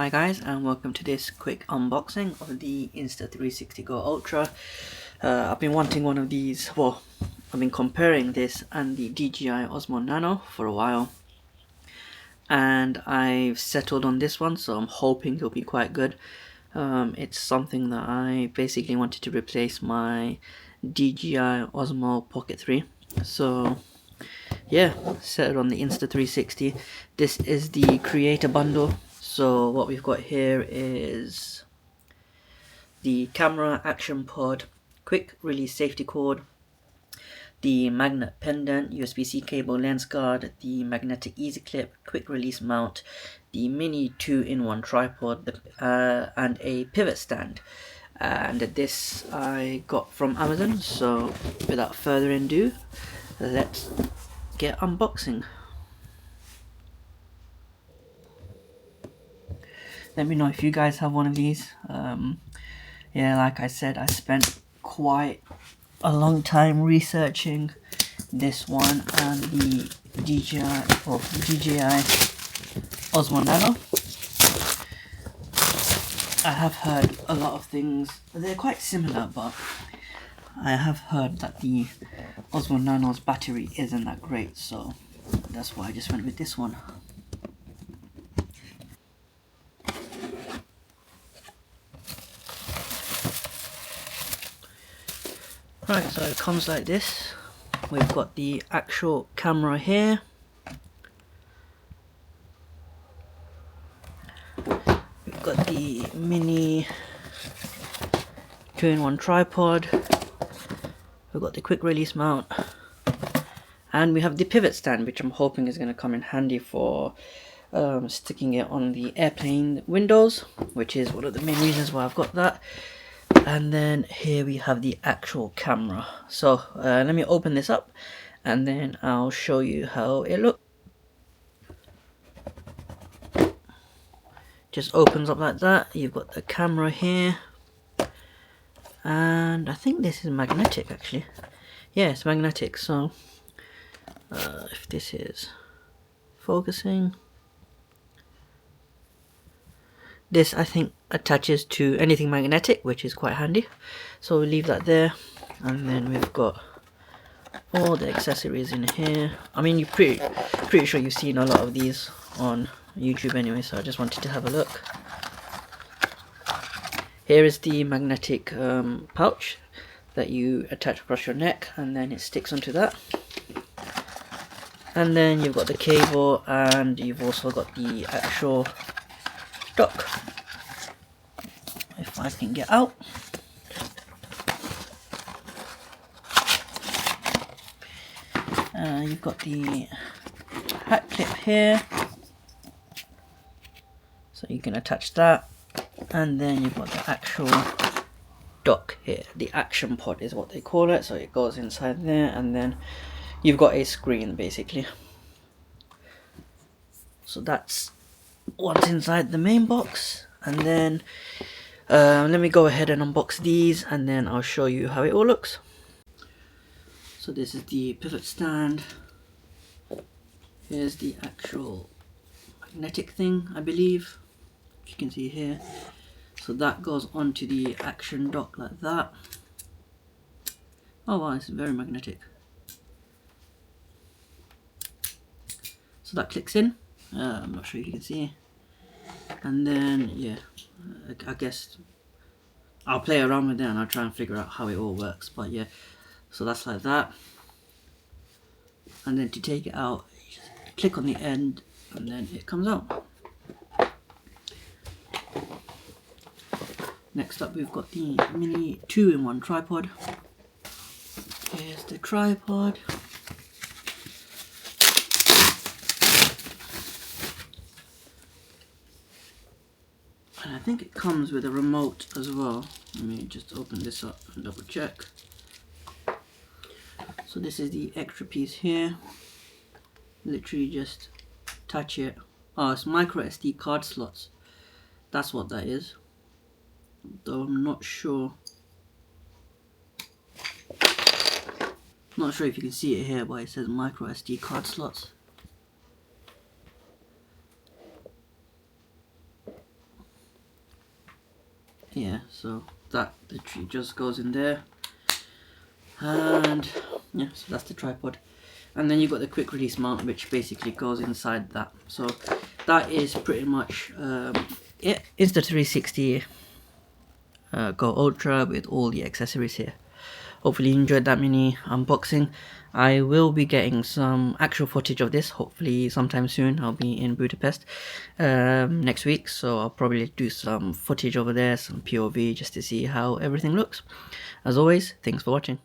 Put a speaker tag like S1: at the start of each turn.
S1: Hi guys, and welcome to this quick unboxing of the Insta360 Go Ultra. I've been wanting one of these, well, I've been comparing this and the DJI Osmo Nano for a while, and I've settled on this one, so I'm hoping it'll be quite good. It's something that I basically wanted to replace my DJI Osmo Pocket 3, so yeah, settled on the Insta360. This is the creator bundle. So what we've got here is the camera action pod, quick release safety cord, the magnet pendant, USB-C cable lens guard, the magnetic easy clip, quick release mount, the mini 2-in-1 tripod, and a pivot stand. And this I got from Amazon, so without further ado, let's get unboxing. Let me know if you guys have one of these. Yeah, like I said, I spent quite a long time researching this one and the DJI Osmo Nano. I have heard a lot of things. They're quite similar, but I have heard that the Osmo Nano's battery isn't that great, so that's why I just went with this one. Right, so it comes like this. We've got the actual camera here. We've got the mini 2-in-1 tripod. We've got the quick release mount. And we have the pivot stand, which I'm hoping is going to come in handy for sticking it on the airplane windows, which is one of the main reasons why I've got that. And then here we have the actual camera. So let me open this up and then I'll show you how it looks. Just opens up like that. You've got the camera here, and I think this is magnetic actually. Yeah, it's magnetic. So if this is focusing, this I think attaches to anything magnetic, which is quite handy. So we'll leave that there, and then we've got all the accessories in here. I mean, you're pretty sure you've seen a lot of these on YouTube anyway, so I just wanted to have a look. Here is the magnetic pouch that you attach across your neck, and then it sticks onto that. And then you've got the cable, and you've also got the actual dock. If I can get out. You've got the hat clip here, so you can attach that, and then you've got the actual dock here. The action pod is what they call it, so it goes inside there, and then you've got a screen basically. So that's what's inside the main box, and then let me go ahead and unbox these, and then I'll show you how it all looks. So this is the pivot stand. Here's the actual magnetic thing, I believe, you can see here. So that goes onto the action dock like that. Oh wow, it's very magnetic. So that clicks in. I'm not sure if you can see. And then, yeah, I guess I'll play around with it and I'll try and figure out how it all works. But yeah, so that's like that. And then to take it out, you just click on the end and then it comes out. Next up, we've got the mini 2-in-1 tripod. Here's the tripod. And I think it comes with a remote as well. Let me just open this up and double check. So this is the extra piece here. Literally just touch it. Oh, it's micro SD card slots. That's what that is. Though I'm not sure. Not sure if you can see it here, but it says micro SD card slots. yeah, so that literally just goes in there, and yeah, so that's the tripod. And then you've got the quick release mount, which basically goes inside that. So that is pretty much it. Insta360 Go Ultra with all the accessories here. Hopefully you enjoyed that mini unboxing. I will be getting some actual footage of this, hopefully sometime soon. I'll be in Budapest next week, so I'll probably do some footage over there, some POV, just to see how everything looks. As always, thanks for watching.